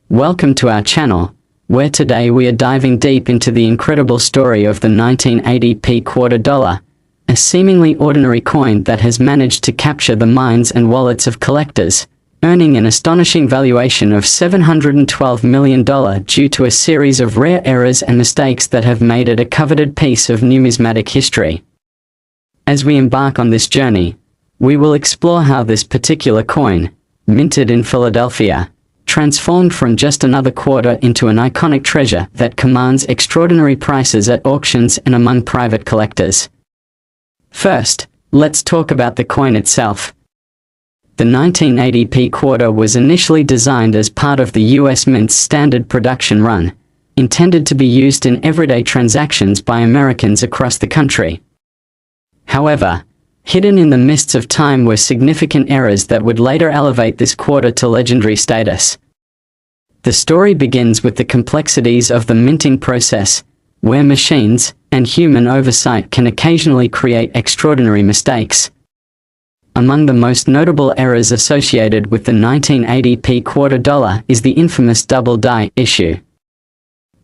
Welcome to our channel, where today we are diving deep into the incredible story of the 1980p quarter dollar, a seemingly ordinary coin that has managed to capture the minds and wallets of collectors, earning an astonishing valuation of $712 million due to a series of rare errors and mistakes that have made it a coveted piece of numismatic history. As we embark on this journey, we will explore how this particular coin, minted in Philadelphia, transformed from just another quarter into an iconic treasure that commands extraordinary prices at auctions and among private collectors. First, let's talk about the coin itself. The 1980p quarter was initially designed as part of the U.S. Mint's standard production run, intended to be used in everyday transactions by Americans across the country. However, hidden in the mists of time were significant errors that would later elevate this quarter to legendary status. The story begins with the complexities of the minting process, where machines and human oversight can occasionally create extraordinary mistakes. Among the most notable errors associated with the 1980p quarter dollar is the infamous double die issue.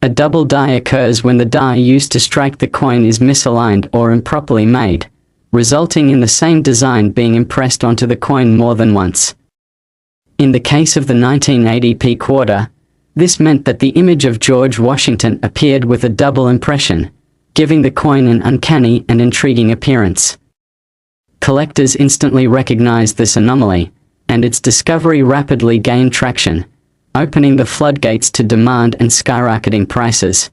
A double die occurs when the die used to strike the coin is misaligned or improperly made, resulting in the same design being impressed onto the coin more than once. In the case of the 1980p quarter, this meant that the image of George Washington appeared with a double impression, giving the coin an uncanny and intriguing appearance. Collectors instantly recognized this anomaly, and its discovery rapidly gained traction, opening the floodgates to demand and skyrocketing prices.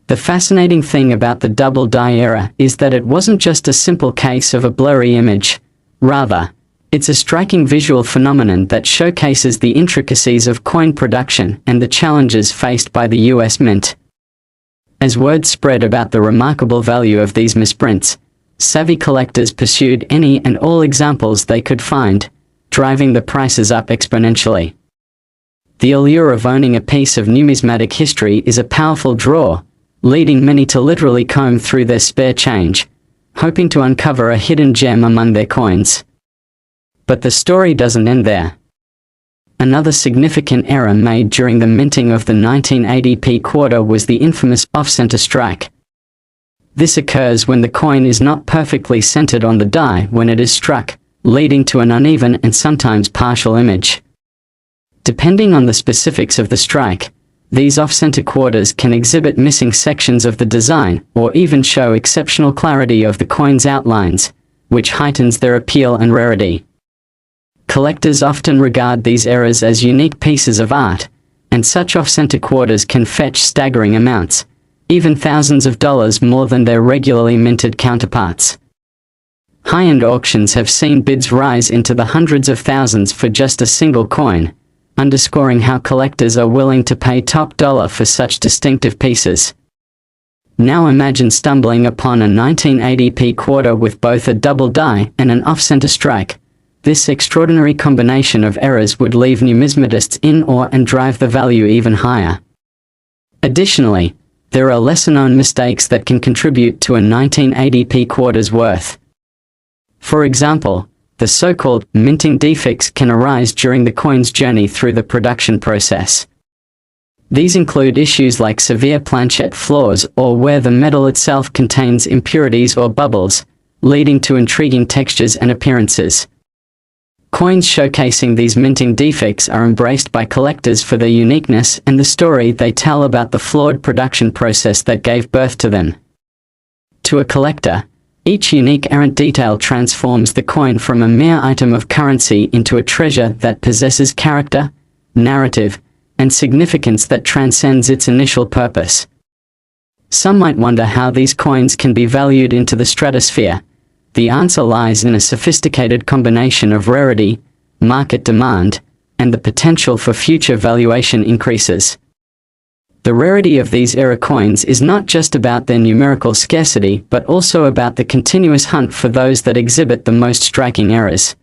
The fascinating thing about the double die era is that it wasn't just a simple case of a blurry image. Rather, it's a striking visual phenomenon that showcases the intricacies of coin production and the challenges faced by the U.S. Mint. As word spread about the remarkable value of these misprints, savvy collectors pursued any and all examples they could find, driving the prices up exponentially. The allure of owning a piece of numismatic history is a powerful draw, leading many to literally comb through their spare change, hoping to uncover a hidden gem among their coins. But the story doesn't end there. Another significant error made during the minting of the 1980p quarter was the infamous off-center strike. This occurs when the coin is not perfectly centered on the die when it is struck, leading to an uneven and sometimes partial image. Depending on the specifics of the strike, these off-center quarters can exhibit missing sections of the design or even show exceptional clarity of the coin's outlines, which heightens their appeal and rarity. Collectors often regard these errors as unique pieces of art, and such off-center quarters can fetch staggering amounts, even thousands of dollars more than their regularly minted counterparts. High-end auctions have seen bids rise into the hundreds of thousands for just a single coin, underscoring how collectors are willing to pay top dollar for such distinctive pieces. Now imagine stumbling upon a 1980p quarter with both a double die and an off-center strike. This extraordinary combination of errors would leave numismatists in awe and drive the value even higher. Additionally, there are lesser-known mistakes that can contribute to a 1980p quarter's worth. For example, the so-called minting defects can arise during the coin's journey through the production process. These include issues like severe planchette flaws or where the metal itself contains impurities or bubbles, leading to intriguing textures and appearances. Coins showcasing these minting defects are embraced by collectors for their uniqueness and the story they tell about the flawed production process that gave birth to them. To a collector, each unique errant detail transforms the coin from a mere item of currency into a treasure that possesses character, narrative, and significance that transcends its initial purpose. Some might wonder how these coins can be valued into the stratosphere. The answer lies in a sophisticated combination of rarity, market demand, and the potential for future valuation increases. The rarity of these era coins is not just about their numerical scarcity but also about the continuous hunt for those that exhibit the most striking errors.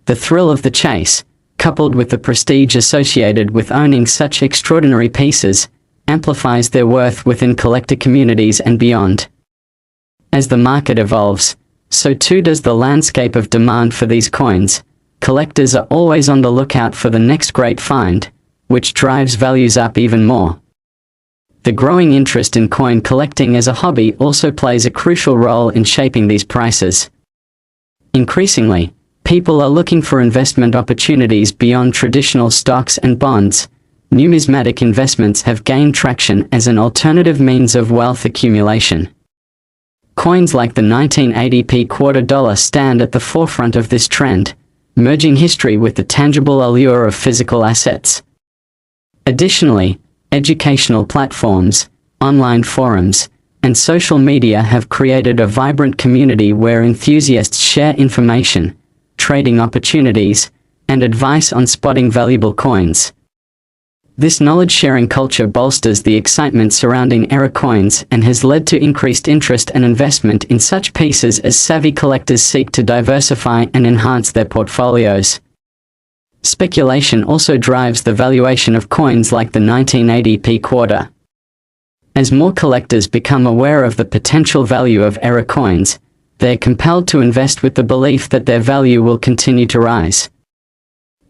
The thrill of the chase, coupled with the prestige associated with owning such extraordinary pieces, amplifies their worth within collector communities and beyond. As the market evolves, so too does the landscape of demand for these coins. Collectors are always on the lookout for the next great find, which drives values up even more. The growing interest in coin collecting as a hobby also plays a crucial role in shaping these prices. Increasingly, people are looking for investment opportunities beyond traditional stocks and bonds. Numismatic investments have gained traction as an alternative means of wealth accumulation. Coins like the 1980p quarter dollar stand at the forefront of this trend, merging history with the tangible allure of physical assets. Additionally, educational platforms, online forums, and social media have created a vibrant community where enthusiasts share information, trading opportunities, and advice on spotting valuable coins. This knowledge-sharing culture bolsters the excitement surrounding era coins and has led to increased interest and investment in such pieces as savvy collectors seek to diversify and enhance their portfolios. Speculation also drives the valuation of coins like the 1980p quarter. As more collectors become aware of the potential value of era coins, they are compelled to invest with the belief that their value will continue to rise.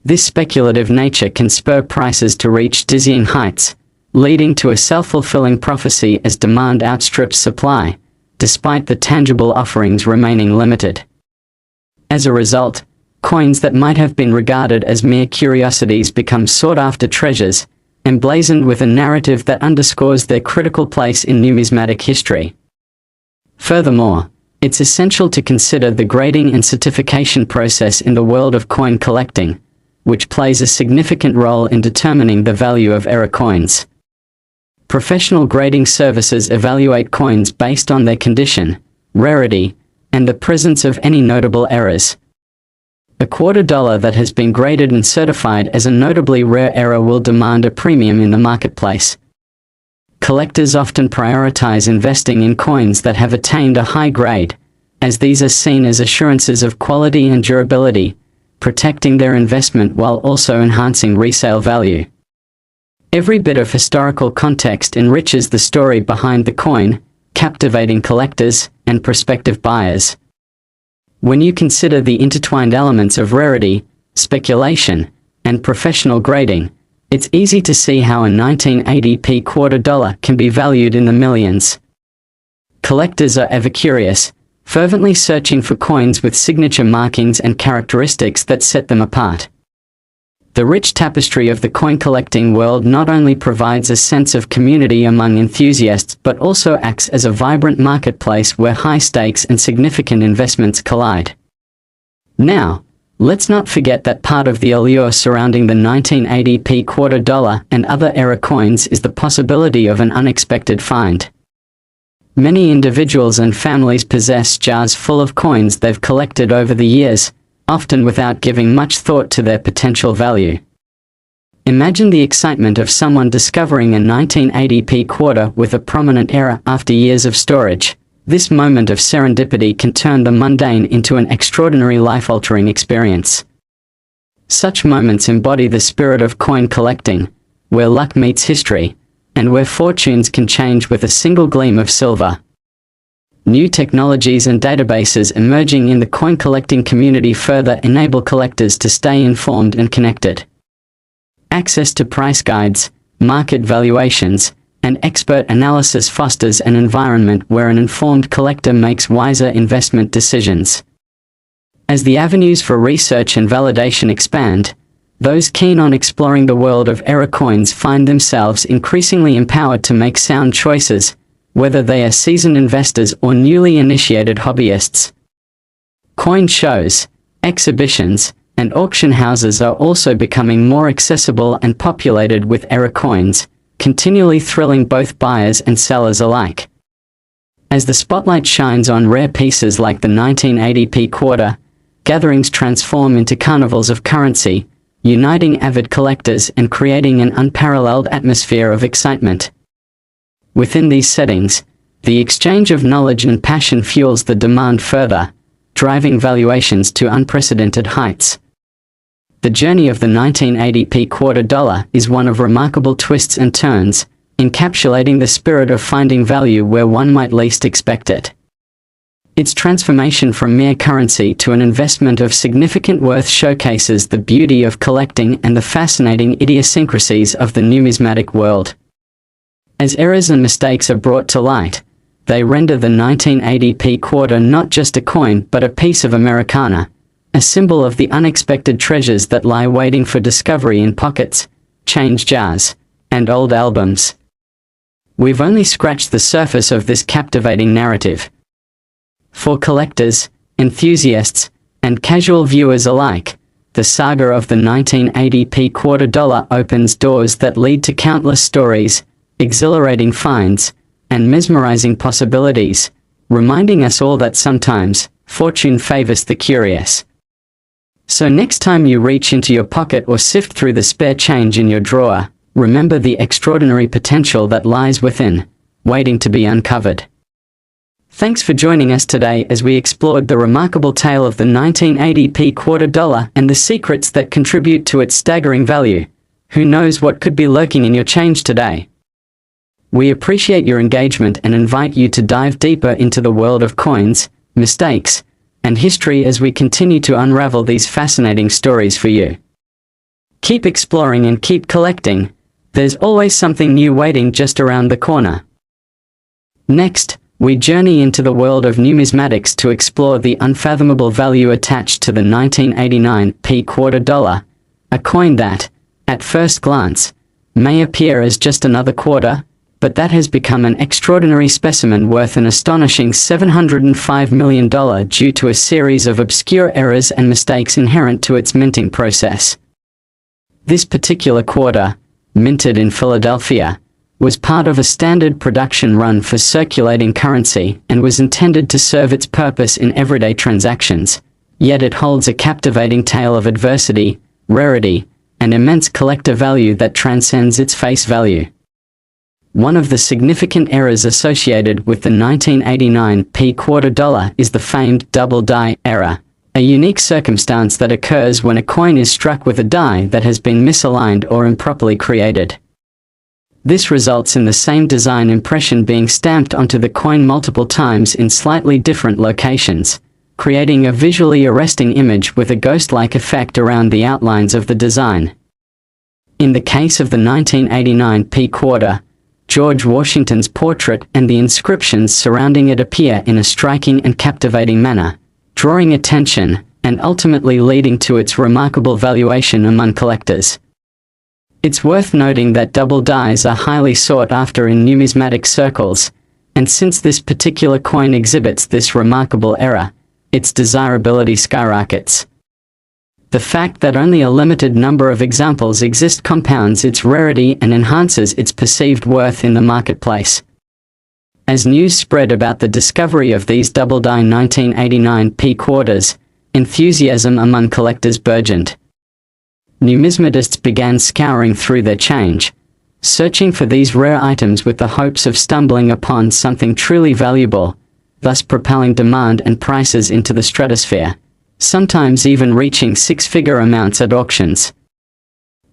This speculative nature can spur prices to reach dizzying heights, leading to a self-fulfilling prophecy as demand outstrips supply, despite the tangible offerings remaining limited. As a result, coins that might have been regarded as mere curiosities become sought-after treasures, emblazoned with a narrative that underscores their critical place in numismatic history. Furthermore, it's essential to consider the grading and certification process in the world of coin collecting, which plays a significant role in determining the value of era coins. Professional grading services evaluate coins based on their condition, rarity, and the presence of any notable errors. A quarter dollar that has been graded and certified as a notably rare era will demand a premium in the marketplace. Collectors often prioritize investing in coins that have attained a high grade, as these are seen as assurances of quality and durability, protecting their investment while also enhancing resale value. Every bit of historical context enriches the story behind the coin, captivating collectors and prospective buyers. When you consider the intertwined elements of rarity, speculation, and professional grading, it's easy to see how a 1980p quarter dollar can be valued in the millions. Collectors are ever curious, fervently searching for coins with signature markings and characteristics that set them apart. The rich tapestry of the coin collecting world not only provides a sense of community among enthusiasts but also acts as a vibrant marketplace where high stakes and significant investments collide. Now, let's not forget that part of the allure surrounding the 1980p quarter dollar and other era coins is the possibility of an unexpected find. Many individuals and families possess jars full of coins they've collected over the years, often without giving much thought to their potential value. Imagine the excitement of someone discovering a 1980p quarter with a prominent era after years of storage. This moment of serendipity can turn the mundane into an extraordinary life-altering experience. Such moments embody the spirit of coin collecting, where luck meets history, and where fortunes can change with a single gleam of silver. New technologies and databases emerging in the coin collecting community further enable collectors to stay informed and connected. Access to price guides, market valuations, and expert analysis fosters an environment where an informed collector makes wiser investment decisions. As the avenues for research and validation expand, those keen on exploring the world of era coins find themselves increasingly empowered to make sound choices, whether they are seasoned investors or newly initiated hobbyists. Coin shows, exhibitions, and auction houses are also becoming more accessible and populated with era coins, continually thrilling both buyers and sellers alike. As the spotlight shines on rare pieces like the 1980p quarter, gatherings transform into carnivals of currency, uniting avid collectors and creating an unparalleled atmosphere of excitement. Within these settings, the exchange of knowledge and passion fuels the demand further, driving valuations to unprecedented heights. The journey of the 1980p quarter dollar is one of remarkable twists and turns, encapsulating the spirit of finding value where one might least expect it. Its transformation from mere currency to an investment of significant worth showcases the beauty of collecting and the fascinating idiosyncrasies of the numismatic world. As errors and mistakes are brought to light, they render the 1980p quarter not just a coin but a piece of Americana, a symbol of the unexpected treasures that lie waiting for discovery in pockets, change jars, and old albums. We've only scratched the surface of this captivating narrative. For collectors, enthusiasts, and casual viewers alike, the saga of the 1980p quarter dollar opens doors that lead to countless stories, exhilarating finds, and mesmerizing possibilities, reminding us all that sometimes, fortune favors the curious. So next time you reach into your pocket or sift through the spare change in your drawer, remember the extraordinary potential that lies within, waiting to be uncovered. Thanks for joining us today as we explored the remarkable tale of the 1980p quarter dollar and the secrets that contribute to its staggering value. Who knows what could be lurking in your change today? We appreciate your engagement and invite you to dive deeper into the world of coins, mistakes, and history as we continue to unravel these fascinating stories for you. Keep exploring and keep collecting. There's always something new waiting just around the corner. Next, we journey into the world of numismatics to explore the unfathomable value attached to the 1989p quarter dollar, a coin that, at first glance, may appear as just another quarter, but that has become an extraordinary specimen worth an astonishing $705 million due to a series of obscure errors and mistakes inherent to its minting process. This particular quarter, minted in Philadelphia, was part of a standard production run for circulating currency and was intended to serve its purpose in everyday transactions, yet it holds a captivating tale of adversity, rarity, and immense collector value that transcends its face value. One of the significant errors associated with the 1989p quarter dollar is the famed double die error, a unique circumstance that occurs when a coin is struck with a die that has been misaligned or improperly created. This results in the same design impression being stamped onto the coin multiple times in slightly different locations, creating a visually arresting image with a ghost-like effect around the outlines of the design. In the case of the 1989p quarter, George Washington's portrait and the inscriptions surrounding it appear in a striking and captivating manner, drawing attention and ultimately leading to its remarkable valuation among collectors. It's worth noting that double dies are highly sought after in numismatic circles, and since this particular coin exhibits this remarkable error, its desirability skyrockets. The fact that only a limited number of examples exist compounds its rarity and enhances its perceived worth in the marketplace. As news spread about the discovery of these double-die 1989p quarters, enthusiasm among collectors burgeoned. Numismatists began scouring through their change, searching for these rare items with the hopes of stumbling upon something truly valuable, thus propelling demand and prices into the stratosphere, sometimes even reaching six-figure amounts at auctions.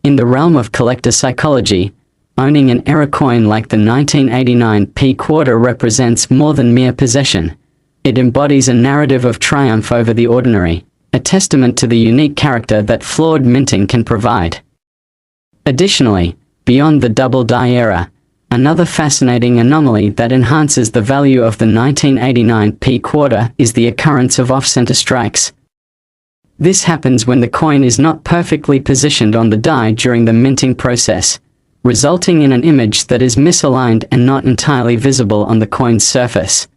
In the realm of collector psychology, owning an error coin like the 1989p quarter represents more than mere possession. It embodies a narrative of triumph over the ordinary, a testament to the unique character that flawed minting can provide. Additionally, beyond the double die era, another fascinating anomaly that enhances the value of the 1989p quarter is the occurrence of off-center strikes. This happens when the coin is not perfectly positioned on the die during the minting process, resulting in an image that is misaligned and not entirely visible on the coin's surface.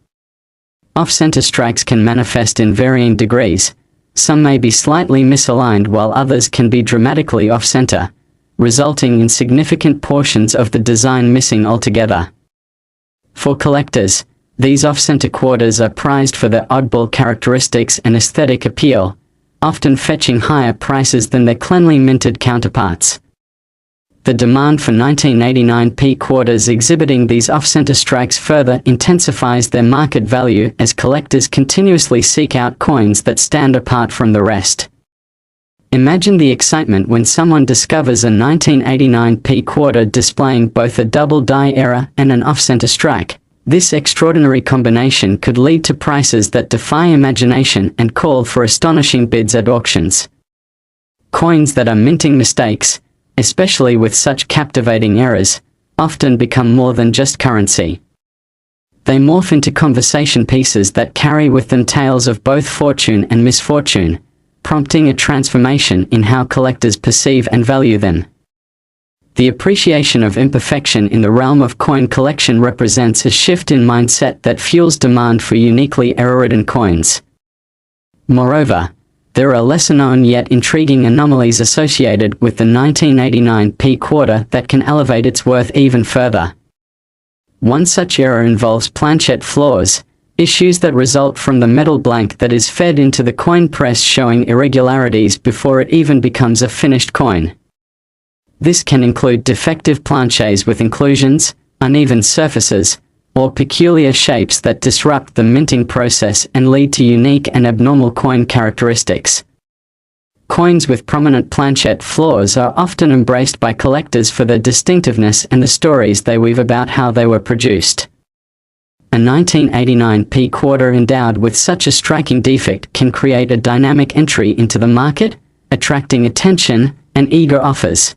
Off-center strikes can manifest in varying degrees. Some may be slightly misaligned while others can be dramatically off-center, resulting in significant portions of the design missing altogether. For collectors, these off-center quarters are prized for their oddball characteristics and aesthetic appeal, often fetching higher prices than their cleanly minted counterparts. The demand for 1989p quarters exhibiting these off-center strikes further intensifies their market value as collectors continuously seek out coins that stand apart from the rest. Imagine the excitement when someone discovers a 1989p quarter displaying both a double die error and an off-center strike, This extraordinary combination could lead to prices that defy imagination and call for astonishing bids at auctions. Coins that are minting mistakes, especially with such captivating errors, often become more than just currency. They morph into conversation pieces that carry with them tales of both fortune and misfortune, prompting a transformation in how collectors perceive and value them. The appreciation of imperfection in the realm of coin collection represents a shift in mindset that fuels demand for uniquely error-ridden coins. Moreover, there are lesser-known yet intriguing anomalies associated with the 1989 P quarter that can elevate its worth even further. One such error involves planchet flaws, issues that result from the metal blank that is fed into the coin press showing irregularities before it even becomes a finished coin. This can include defective planchets with inclusions, uneven surfaces, or peculiar shapes that disrupt the minting process and lead to unique and abnormal coin characteristics. Coins with prominent planchet flaws are often embraced by collectors for their distinctiveness and the stories they weave about how they were produced. A 1989 P quarter endowed with such a striking defect can create a dynamic entry into the market, attracting attention and eager offers.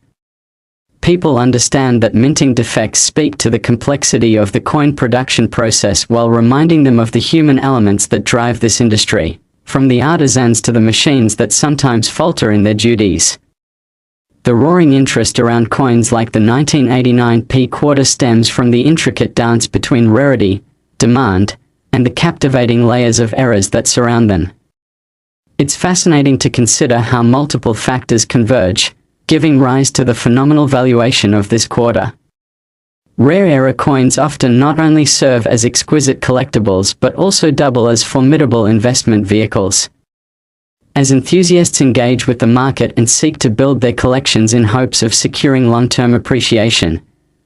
People understand that minting defects speak to the complexity of the coin production process while reminding them of the human elements that drive this industry, from the artisans to the machines that sometimes falter in their duties. The roaring interest around coins like the 1989 P quarter stems from the intricate dance between rarity, demand, and the captivating layers of errors that surround them. It's fascinating to consider how multiple factors converge, giving rise to the phenomenal valuation of this quarter. Rare error coins often not only serve as exquisite collectibles but also double as formidable investment vehicles. As enthusiasts engage with the market and seek to build their collections in hopes of securing long-term appreciation,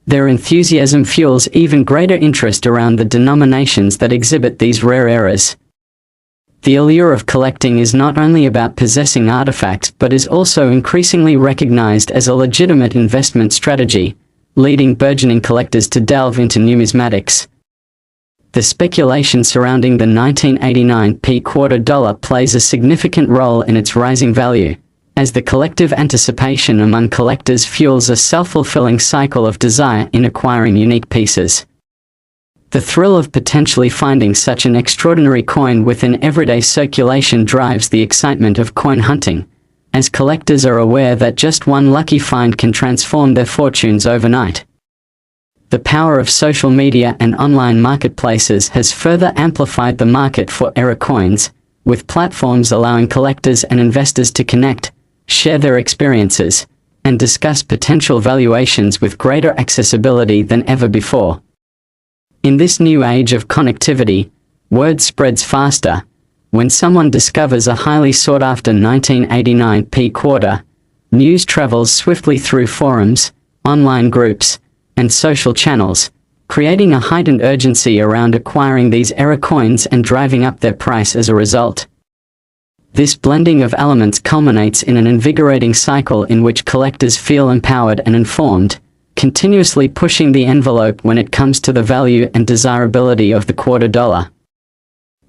their enthusiasm fuels even greater interest around the denominations that exhibit these rare errors. The allure of collecting is not only about possessing artifacts but is also increasingly recognized as a legitimate investment strategy, leading burgeoning collectors to delve into numismatics. The speculation surrounding the 1989 P quarter dollar plays a significant role in its rising value, as the collective anticipation among collectors fuels a self-fulfilling cycle of desire in acquiring unique pieces. The thrill of potentially finding such an extraordinary coin within everyday circulation drives the excitement of coin hunting, as collectors are aware that just one lucky find can transform their fortunes overnight. The power of social media and online marketplaces has further amplified the market for error coins, with platforms allowing collectors and investors to connect, share their experiences, and discuss potential valuations with greater accessibility than ever before. In this new age of connectivity, word spreads faster. When someone discovers a highly sought-after 1989 P quarter, news travels swiftly through forums, online groups, and social channels, creating a heightened urgency around acquiring these error coins and driving up their price as a result. This blending of elements culminates in an invigorating cycle in which collectors feel empowered and informed, continuously pushing the envelope when it comes to the value and desirability of the quarter dollar.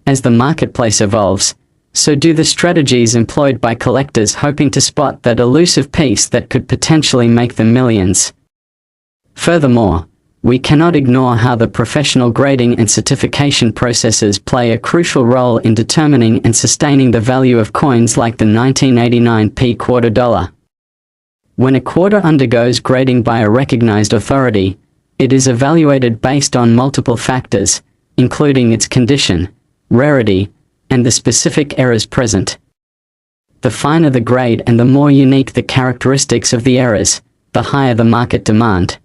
As the marketplace evolves, so do the strategies employed by collectors hoping to spot that elusive piece that could potentially make them millions. Furthermore, we cannot ignore how the professional grading and certification processes play a crucial role in determining and sustaining the value of coins like the 1989 P quarter dollar. When a quarter undergoes grading by a recognized authority, it is evaluated based on multiple factors, including its condition, rarity, and the specific errors present. The finer the grade and the more unique the characteristics of the errors, the higher the market demand.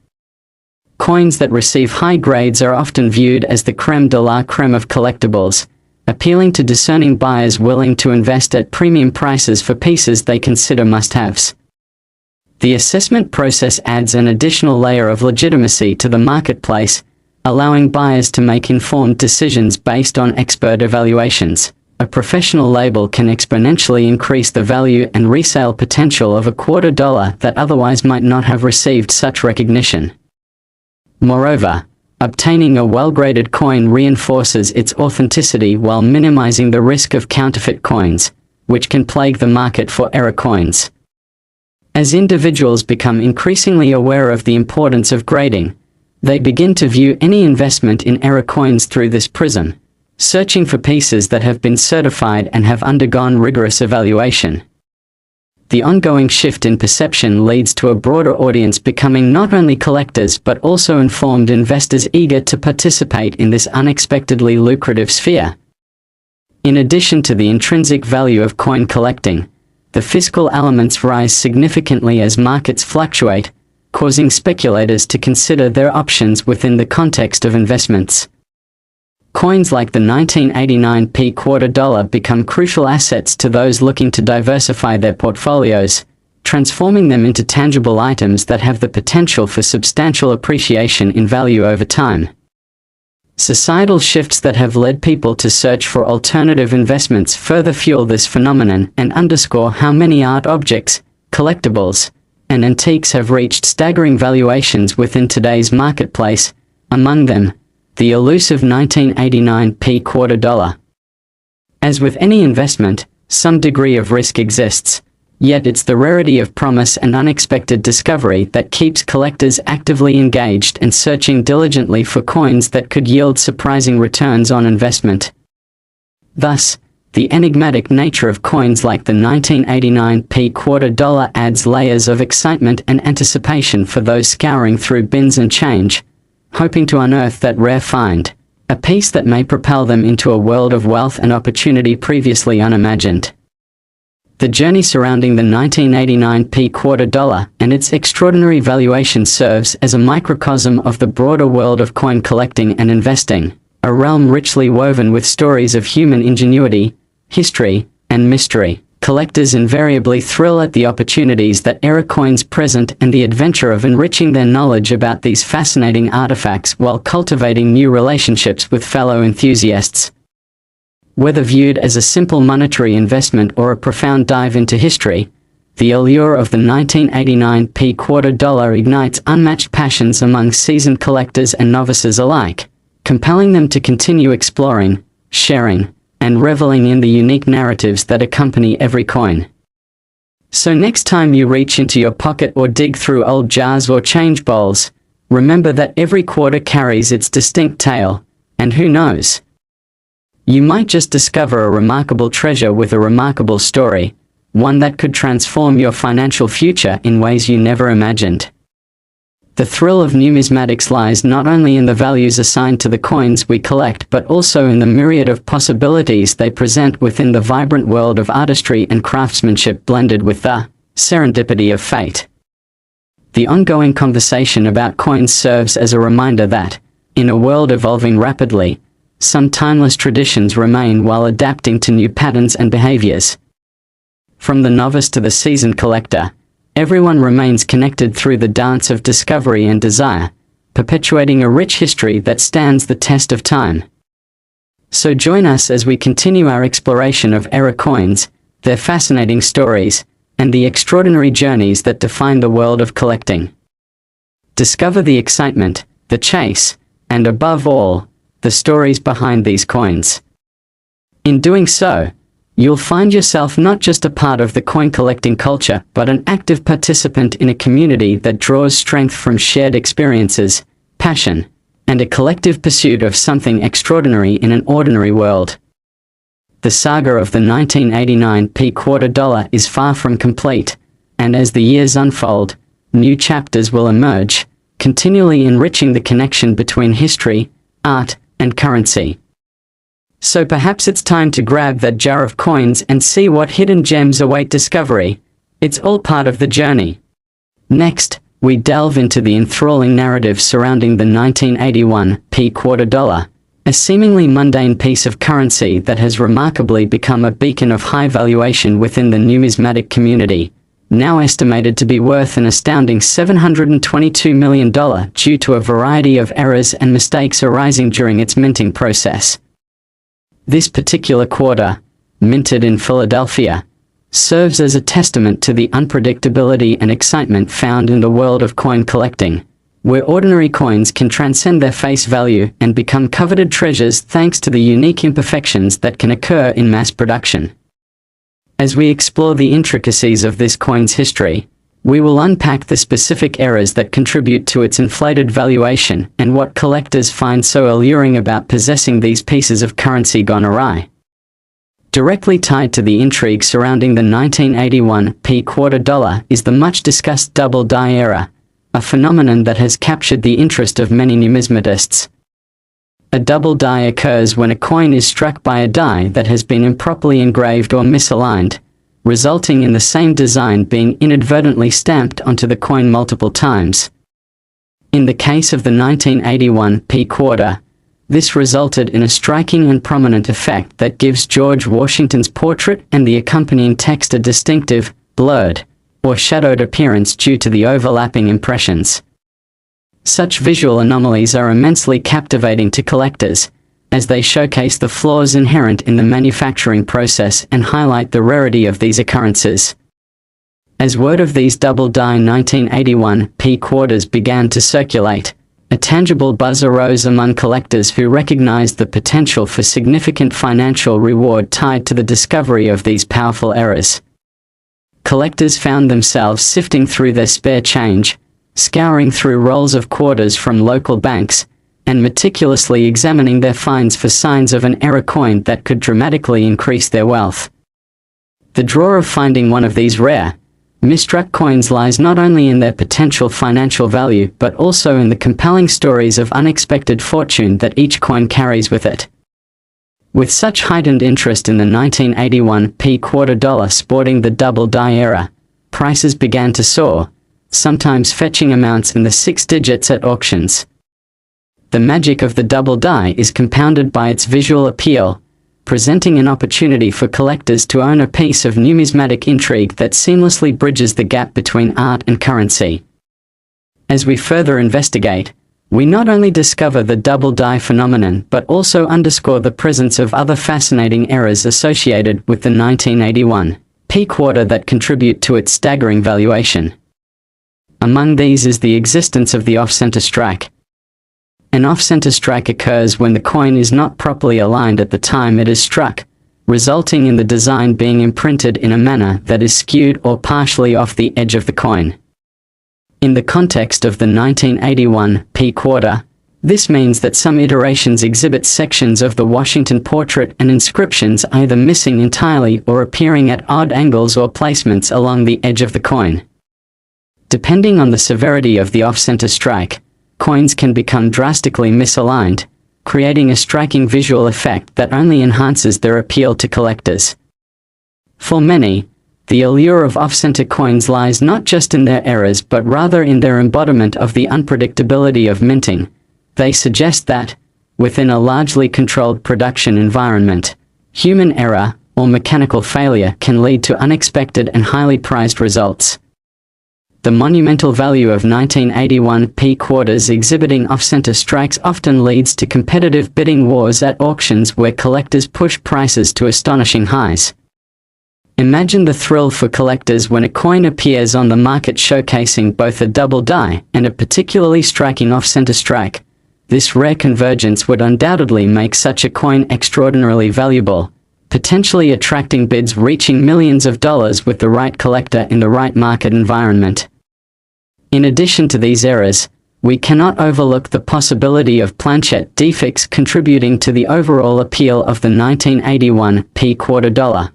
Coins that receive high grades are often viewed as the crème de la crème of collectibles, appealing to discerning buyers willing to invest at premium prices for pieces they consider must-haves. The assessment process adds an additional layer of legitimacy to the marketplace, allowing buyers to make informed decisions based on expert evaluations. A professional label can exponentially increase the value and resale potential of a quarter dollar that otherwise might not have received such recognition. Moreover, Obtaining a well-graded coin reinforces its authenticity while minimizing the risk of counterfeit coins, which can plague the market for error coins. As individuals become increasingly aware of the importance of grading, they begin to view any investment in error coins through this prism, searching for pieces that have been certified and have undergone rigorous evaluation. The ongoing shift in perception leads to a broader audience becoming not only collectors but also informed investors eager to participate in this unexpectedly lucrative sphere. In addition to the intrinsic value of coin collecting, the fiscal elements rise significantly as markets fluctuate, causing speculators to consider their options within the context of investments. Coins like the 1989 quarter dollar become crucial assets to those looking to diversify their portfolios, transforming them into tangible items that have the potential for substantial appreciation in value over time. Societal shifts that have led people to search for alternative investments further fuel this phenomenon and underscore how many art objects, collectibles, and antiques have reached staggering valuations within today's marketplace, among them, the elusive 1989 quarter dollar. As with any investment, some degree of risk exists, yet it's the rarity of promise and unexpected discovery that keeps collectors actively engaged and searching diligently for coins that could yield surprising returns on investment. Thus, the enigmatic nature of coins like the 1989 quarter dollar adds layers of excitement and anticipation for those scouring through bins and change, hoping to unearth that rare find, a piece that may propel them into a world of wealth and opportunity previously unimagined. The journey surrounding the 1989 quarter dollar and its extraordinary valuation serves as a microcosm of the broader world of coin collecting and investing, a realm richly woven with stories of human ingenuity, history, and mystery. Collectors invariably thrill at the opportunities that error coins present and the adventure of enriching their knowledge about these fascinating artifacts while cultivating new relationships with fellow enthusiasts. Whether viewed as a simple monetary investment or a profound dive into history, the allure of the 1989 quarter dollar ignites unmatched passions among seasoned collectors and novices alike, compelling them to continue exploring, sharing, and reveling in the unique narratives that accompany every coin. So next time you reach into your pocket or dig through old jars or change bowls, remember that every quarter carries its distinct tale, and who knows? You might just discover a remarkable treasure with a remarkable story, one that could transform your financial future in ways you never imagined. The thrill of numismatics lies not only in the values assigned to the coins we collect but also in the myriad of possibilities they present within the vibrant world of artistry and craftsmanship blended with the serendipity of fate. The ongoing conversation about coins serves as a reminder that, in a world evolving rapidly, some timeless traditions remain while adapting to new patterns and behaviors. From the novice to the seasoned collector, everyone remains connected through the dance of discovery and desire, perpetuating a rich history that stands the test of time. So join us as we continue our exploration of error coins, their fascinating stories, and the extraordinary journeys that define the world of collecting. Discover the excitement, the chase, and above all, the stories behind these coins. In doing so, you'll find yourself not just a part of the coin collecting culture, but an active participant in a community that draws strength from shared experiences, passion, and a collective pursuit of something extraordinary in an ordinary world. The saga of the 1989 quarter dollar is far from complete, and as the years unfold, new chapters will emerge, continually enriching the connection between history, art, and currency. So perhaps it's time to grab that jar of coins and see what hidden gems await discovery. It's all part of the journey. Next, we delve into the enthralling narrative surrounding the 1981 quarter dollar, a seemingly mundane piece of currency that has remarkably become a beacon of high valuation within the numismatic community, now estimated to be worth an astounding $722 million due to a variety of errors and mistakes arising during its minting process. This particular quarter, minted in Philadelphia, serves as a testament to the unpredictability and excitement found in the world of coin collecting, where ordinary coins can transcend their face value and become coveted treasures thanks to the unique imperfections that can occur in mass production. As we explore the intricacies of this coin's history, we will unpack the specific errors that contribute to its inflated valuation and what collectors find so alluring about possessing these pieces of currency gone awry. Directly tied to the intrigue surrounding the 1981 quarter dollar is the much-discussed double die era, a phenomenon that has captured the interest of many numismatists. A double die occurs when a coin is struck by a die that has been improperly engraved or misaligned, resulting in the same design being inadvertently stamped onto the coin multiple times. In the case of the 1981 quarter, this resulted in a striking and prominent effect that gives George Washington's portrait and the accompanying text a distinctive, blurred, or shadowed appearance due to the overlapping impressions. Such visual anomalies are immensely captivating to collectors, as they showcase the flaws inherent in the manufacturing process and highlight the rarity of these occurrences. As word of these double die 1981 quarters began to circulate, a tangible buzz arose among collectors who recognized the potential for significant financial reward tied to the discovery of these powerful errors. Collectors found themselves sifting through their spare change, scouring through rolls of quarters from local banks, and meticulously examining their finds for signs of an error coin that could dramatically increase their wealth. The draw of finding one of these rare, misstruck coins lies not only in their potential financial value but also in the compelling stories of unexpected fortune that each coin carries with it. With such heightened interest in the 1981 quarter dollar sporting the double die era, prices began to soar, sometimes fetching amounts in the six digits at auctions. The magic of the double die is compounded by its visual appeal, presenting an opportunity for collectors to own a piece of numismatic intrigue that seamlessly bridges the gap between art and currency. As we further investigate, we not only discover the double die phenomenon but also underscore the presence of other fascinating errors associated with the 1981 quarter that contribute to its staggering valuation. Among these is the existence of the off-center strike. An off-center strike occurs when the coin is not properly aligned at the time it is struck, resulting in the design being imprinted in a manner that is skewed or partially off the edge of the coin. In the context of the 1981 quarter, this means that some iterations exhibit sections of the Washington portrait and inscriptions either missing entirely or appearing at odd angles or placements along the edge of the coin. Depending on the severity of the off-center strike, coins can become drastically misaligned, creating a striking visual effect that only enhances their appeal to collectors. For many, the allure of off-center coins lies not just in their errors but rather in their embodiment of the unpredictability of minting. They suggest that, within a largely controlled production environment, human error or mechanical failure can lead to unexpected and highly prized results. The monumental value of 1981 quarters exhibiting off-center strikes often leads to competitive bidding wars at auctions where collectors push prices to astonishing highs. Imagine the thrill for collectors when a coin appears on the market showcasing both a double die and a particularly striking off-center strike. This rare convergence would undoubtedly make such a coin extraordinarily valuable, potentially attracting bids reaching millions of dollars with the right collector in the right market environment. In addition to these errors, we cannot overlook the possibility of planchette defects contributing to the overall appeal of the 1981 quarter dollar.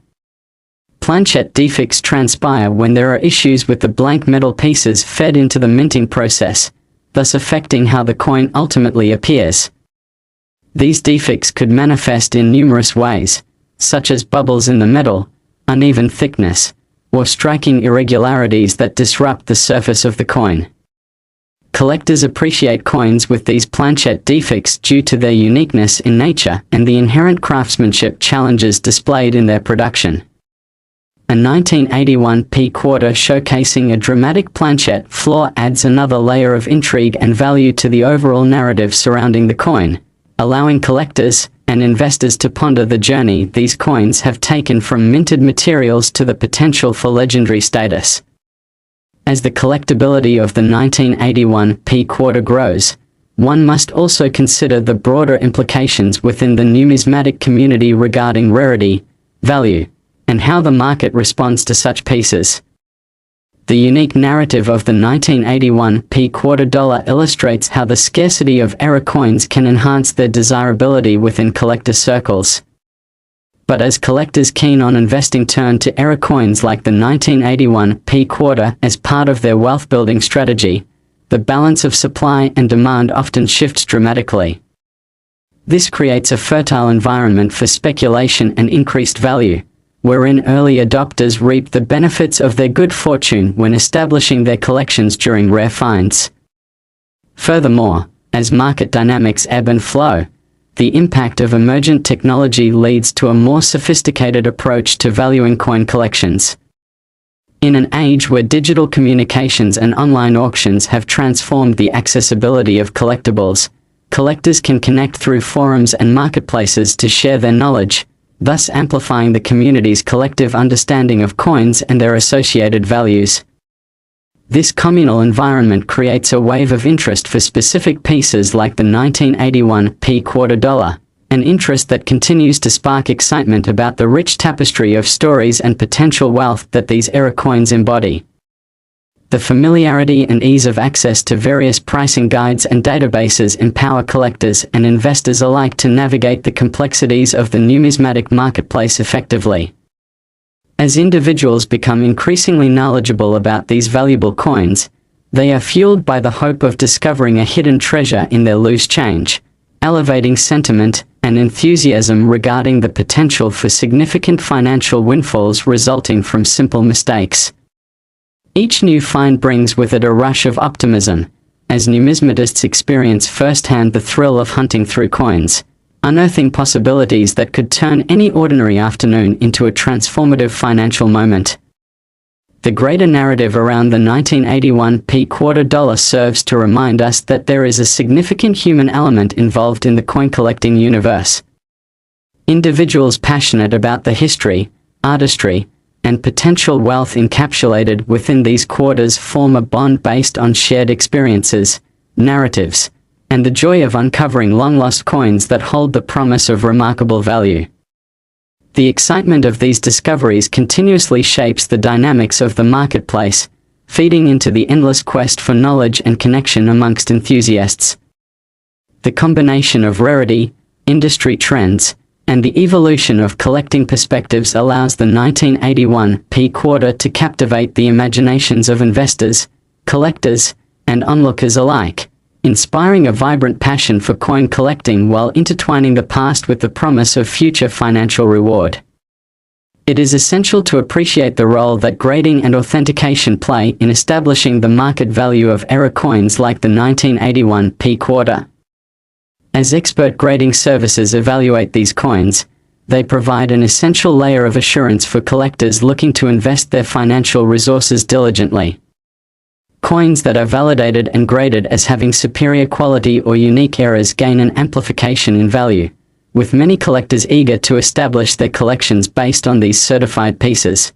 Planchette defects transpire when there are issues with the blank metal pieces fed into the minting process, thus affecting how the coin ultimately appears. These defects could manifest in numerous ways, such as bubbles in the metal, uneven thickness, or striking irregularities that disrupt the surface of the coin. Collectors appreciate coins with these planchette defects due to their uniqueness in nature and the inherent craftsmanship challenges displayed in their production. A 1981 quarter showcasing a dramatic planchette flaw adds another layer of intrigue and value to the overall narrative surrounding the coin, allowing collectors and investors to ponder the journey these coins have taken from minted materials to the potential for legendary status. As the collectability of the 1981 P quarter grows, one must also consider the broader implications within the numismatic community regarding rarity, value, and how the market responds to such pieces. The unique narrative of the 1981 P quarter dollar illustrates how the scarcity of error coins can enhance their desirability within collector circles. But as collectors keen on investing turn to error coins like the 1981 P quarter as part of their wealth-building strategy, the balance of supply and demand often shifts dramatically. This creates a fertile environment for speculation and increased value, wherein early adopters reap the benefits of their good fortune when establishing their collections during rare finds. Furthermore, as market dynamics ebb and flow, the impact of emergent technology leads to a more sophisticated approach to valuing coin collections. In an age where digital communications and online auctions have transformed the accessibility of collectibles, collectors can connect through forums and marketplaces to share their knowledge, thus amplifying the community's collective understanding of coins and their associated values. This communal environment creates a wave of interest for specific pieces like the 1981 P quarter dollar, an interest that continues to spark excitement about the rich tapestry of stories and potential wealth that these era coins embody. The familiarity and ease of access to various pricing guides and databases empower collectors and investors alike to navigate the complexities of the numismatic marketplace effectively. As individuals become increasingly knowledgeable about these valuable coins, they are fueled by the hope of discovering a hidden treasure in their loose change, elevating sentiment and enthusiasm regarding the potential for significant financial windfalls resulting from simple mistakes. Each new find brings with it a rush of optimism, as numismatists experience firsthand the thrill of hunting through coins, unearthing possibilities that could turn any ordinary afternoon into a transformative financial moment. The greater narrative around the 1981 P quarter dollar serves to remind us that there is a significant human element involved in the coin collecting universe. Individuals passionate about the history, artistry, and potential wealth encapsulated within these quarters form a bond based on shared experiences, narratives, and the joy of uncovering long-lost coins that hold the promise of remarkable value. The excitement of these discoveries continuously shapes the dynamics of the marketplace, feeding into the endless quest for knowledge and connection amongst enthusiasts. The combination of rarity, industry trends, and the evolution of collecting perspectives allows the 1981 P quarter to captivate the imaginations of investors, collectors, and onlookers alike, inspiring a vibrant passion for coin collecting while intertwining the past with the promise of future financial reward. It is essential to appreciate the role that grading and authentication play in establishing the market value of era coins like the 1981 P quarter. As expert grading services evaluate these coins, they provide an essential layer of assurance for collectors looking to invest their financial resources diligently. Coins that are validated and graded as having superior quality or unique errors gain an amplification in value, with many collectors eager to establish their collections based on these certified pieces.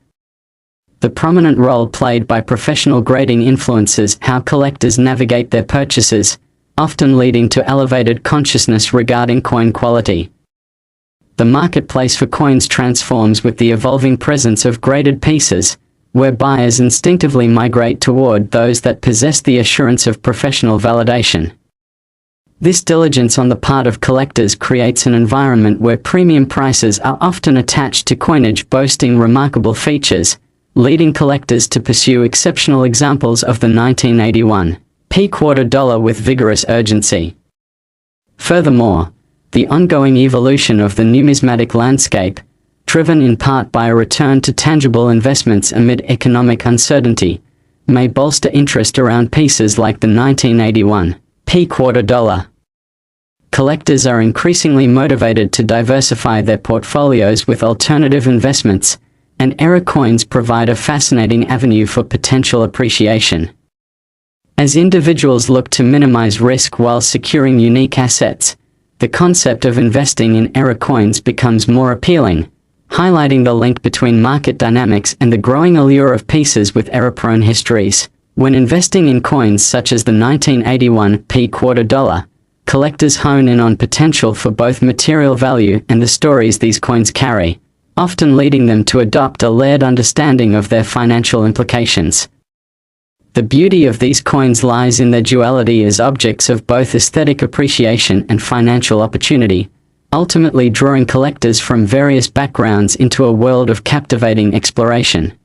The prominent role played by professional grading influences how collectors navigate their purchases, often leading to elevated consciousness regarding coin quality. The marketplace for coins transforms with the evolving presence of graded pieces, where buyers instinctively migrate toward those that possess the assurance of professional validation. This diligence on the part of collectors creates an environment where premium prices are often attached to coinage boasting remarkable features, leading collectors to pursue exceptional examples of the 1981 P quarter dollar with vigorous urgency. Furthermore, the ongoing evolution of the numismatic landscape, driven in part by a return to tangible investments amid economic uncertainty, may bolster interest around pieces like the 1981 P quarter dollar. Collectors are increasingly motivated to diversify their portfolios with alternative investments, and era coins provide a fascinating avenue for potential appreciation. As individuals look to minimize risk while securing unique assets, the concept of investing in era coins becomes more appealing, highlighting the link between market dynamics and the growing allure of pieces with error-prone histories. When investing in coins such as the 1981 P quarter dollar, collectors hone in on potential for both material value and the stories these coins carry, often leading them to adopt a layered understanding of their financial implications. The beauty of these coins lies in their duality as objects of both aesthetic appreciation and financial opportunity, ultimately drawing collectors from various backgrounds into a world of captivating exploration.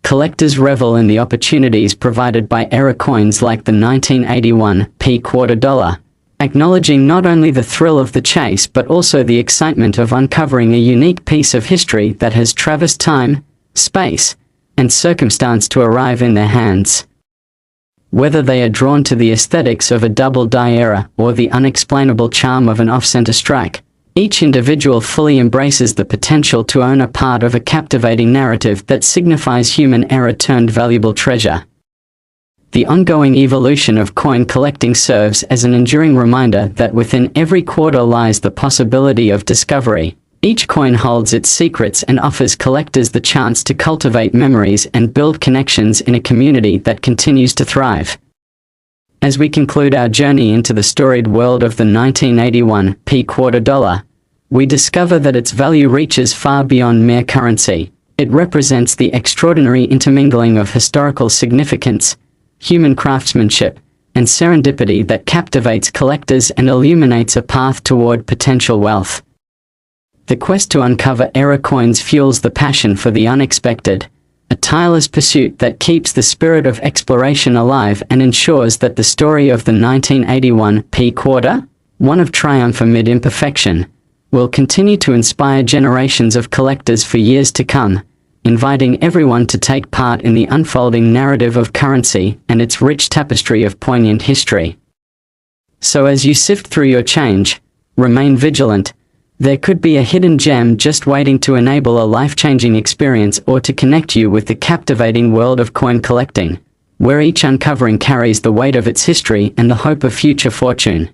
Collectors revel in the opportunities provided by era coins like the 1981 P quarter dollar, acknowledging not only the thrill of the chase but also the excitement of uncovering a unique piece of history that has traversed time, space, and circumstance to arrive in their hands. Whether they are drawn to the aesthetics of a double-die era or the unexplainable charm of an off-center strike, each individual fully embraces the potential to own a part of a captivating narrative that signifies human error turned valuable treasure. The ongoing evolution of coin collecting serves as an enduring reminder that within every quarter lies the possibility of discovery. Each coin holds its secrets and offers collectors the chance to cultivate memories and build connections in a community that continues to thrive. As we conclude our journey into the storied world of the 1981 P quarter dollar, we discover that its value reaches far beyond mere currency. It represents the extraordinary intermingling of historical significance, human craftsmanship, and serendipity that captivates collectors and illuminates a path toward potential wealth. The quest to uncover era coins fuels the passion for the unexpected, a tireless pursuit that keeps the spirit of exploration alive and ensures that the story of the 1981 P quarter, one of triumph amid imperfection, will continue to inspire generations of collectors for years to come, inviting everyone to take part in the unfolding narrative of currency and its rich tapestry of poignant history. So as you sift through your change, remain vigilant. There could be a hidden gem just waiting to enable a life-changing experience or to connect you with the captivating world of coin collecting, where each uncovering carries the weight of its history and the hope of future fortune.